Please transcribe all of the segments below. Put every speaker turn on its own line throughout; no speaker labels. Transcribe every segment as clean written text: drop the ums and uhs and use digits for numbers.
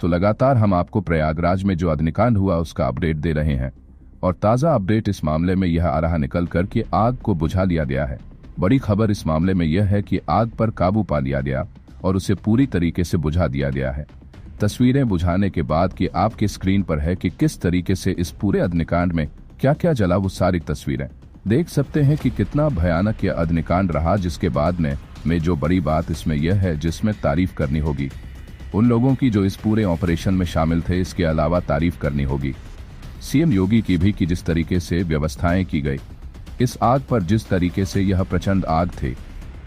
तो लगातार हम आपको प्रयागराज में जो अग्निकांड हुआ उसका अपडेट दे रहे हैं और ताज़ा अपडेट इस मामले में यह आ रहा निकल कर कि आग को बुझा लिया गया है। बड़ी खबर इस मामले में यह है कि आग पर काबू पा लिया गया और उसे पूरी तरीके से बुझा दिया गया है। तस्वीरें बुझाने के बाद कि आपकी स्क्रीन पर है कि किस तरीके से इस पूरे अग्निकांड में क्या क्या जला, वो सारी तस्वीरें देख सकते हैं कि कितना भयानक यह अग्निकांड रहा। जिसके बाद में जो बड़ी बात इसमें यह है जिसमें तारीफ करनी होगी उन लोगों की जो इस पूरे ऑपरेशन में शामिल थे। इसके अलावा तारीफ करनी होगी सीएम योगी की भी कि जिस तरीके से व्यवस्थाएं की गई इस आग पर, जिस तरीके से यह प्रचंड आग थी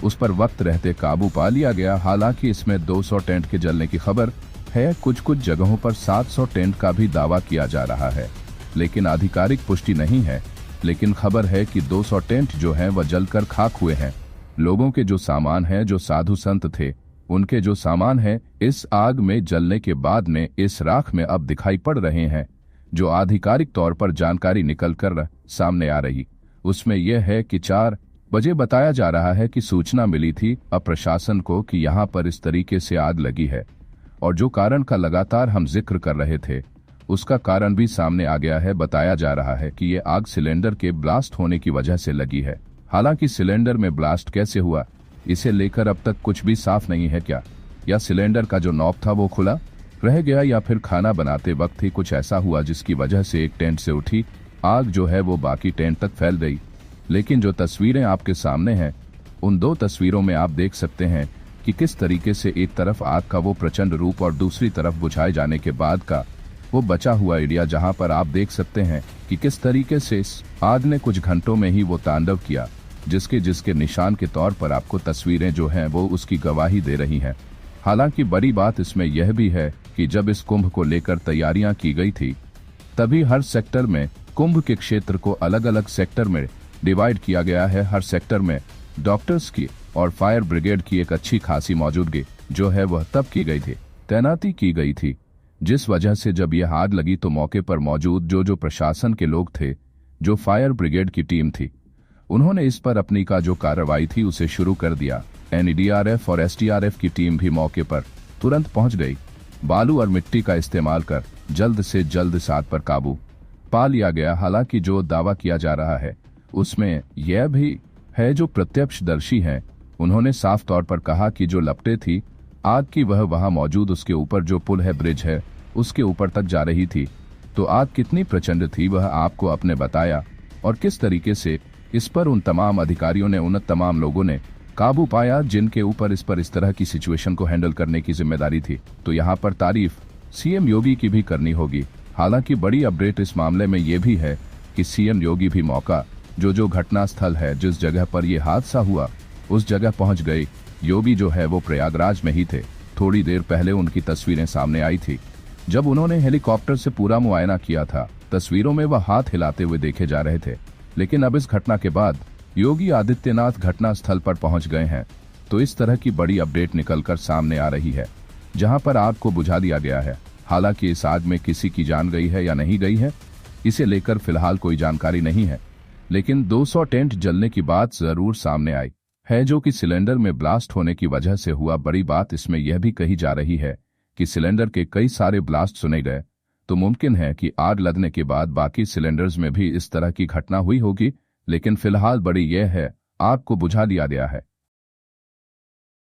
उस पर वक्त रहते काबू पा लिया गया। हालांकि इसमें 200 टेंट के जलने की खबर है, कुछ जगहों पर 700 टेंट का भी दावा किया जा रहा है, लेकिन आधिकारिक पुष्टि नहीं है। लेकिन खबर है कि 200 टेंट जो हैं वह जलकर खाक हुए हैं। लोगों के जो सामान है, जो साधु संत थे, उनके जो सामान है इस आग में जलने के बाद में इस राख में अब दिखाई पड़ रहे हैं। जो आधिकारिक तौर पर जानकारी निकल कर सामने आ रही उसमें यह है कि 4 बजे बताया जा रहा है कि सूचना मिली थी प्रशासन को कि यहाँ पर इस तरीके से आग लगी है और जो कारण का लगातार हम जिक्र कर रहे थे उसका कारण भी सामने आ गया है। बताया जा रहा है कि ये आग सिलेंडर के ब्लास्ट होने की वजह से लगी है। हालांकि सिलेंडर में ब्लास्ट कैसे हुआ इसे लेकर अब तक कुछ भी साफ नहीं है। क्या या सिलेंडर का जो नॉब था वो खुला रह गया या फिर खाना बनाते वक्त ही कुछ ऐसा हुआ जिसकी वजह से एक टेंट से उठी आग जो है वो बाकी टेंट तक फैल गई। लेकिन जो तस्वीरें आपके सामने हैं उन 2 तस्वीरों में आप देख सकते हैं कि किस तरीके से एक तरफ आग का वो प्रचंड रूप और दूसरी तरफ बुझाए जाने के बाद का वो बचा हुआ एरिया, जहां पर आप देख सकते हैं कि किस तरीके से इस आग ने कुछ घंटों में ही वो तांडव किया, जिसके निशान के तौर पर आपको तस्वीरें जो हैं वो उसकी गवाही दे रही हैं। हालांकि बड़ी बात इसमें यह भी है कि जब इस कुंभ को लेकर तैयारियां की गई थी तभी हर सेक्टर में कुंभ के क्षेत्र को अलग अलग सेक्टर में डिवाइड किया गया है। हर सेक्टर में डॉक्टर्स की और फायर ब्रिगेड की एक अच्छी खासी मौजूदगी जो है वह तब की गई थी, तैनाती की गई थी, जिस वजह से जब यह आग लगी तो मौके पर मौजूद जो प्रशासन के लोग थे, जो फायर ब्रिगेड की टीम थी, उन्होंने इस पर अपनी का जो कार्रवाई थी उसे शुरू कर दिया। एनडीआरएफ और एसडीआरएफ की टीम भी मौके पर तुरंत पहुंच गई। बालू और मिट्टी का इस्तेमाल कर जल्द से जल्द इस आग पर काबू पा लिया गया। हालांकि जो दावा किया जा रहा है उसमें यह भी है, जो प्रत्यक्षदर्शी हैं उन्होंने साफ तौर पर कहा कि जो लपटें थी आग की वह वहां मौजूद उसके ऊपर जो पुल है, ब्रिज है, उसके ऊपर तक जा रही थी। तो आग कितनी प्रचंड थी वह आपको आपने बताया और किस तरीके से इस पर उन तमाम अधिकारियों ने, उन तमाम लोगों ने काबू पाया जिनके ऊपर इस तरह की सिचुएशन को हैंडल करने की जिम्मेदारी थी। तो यहाँ पर तारीफ सीएम योगी की भी करनी होगी। हालांकि बड़ी अपडेट इस मामले में ये भी है कि सीएम योगी भी मौका जो घटना स्थल है, जिस जगह पर यह हादसा हुआ उस जगह पहुंच गए। योगी जो है वो प्रयागराज में ही थे। थोड़ी देर पहले उनकी तस्वीरें सामने आई थी जब उन्होंने हेलीकॉप्टर से पूरा मुआयना किया था। तस्वीरों में वह हाथ हिलाते हुए देखे जा रहे थे। लेकिन अब इस घटना के बाद योगी आदित्यनाथ घटना स्थल पर पहुंच गए हैं। तो इस तरह की बड़ी अपडेट निकलकर सामने आ रही है जहां पर आग को बुझा दिया गया है। हालांकि इस आग में किसी की जान गई है या नहीं गई है इसे लेकर फिलहाल कोई जानकारी नहीं है। लेकिन 200 टेंट जलने की बात जरूर सामने आई है जो कि सिलेंडर में ब्लास्ट होने की वजह से हुआ। बड़ी बात इसमें यह भी कही जा रही है कि सिलेंडर के कई सारे ब्लास्ट सुने गए, तो मुमकिन है कि आग लगने के बाद बाकी सिलेंडर्स में भी इस तरह की घटना हुई होगी। लेकिन फिलहाल बड़ी यह है आग को बुझा दिया गया है।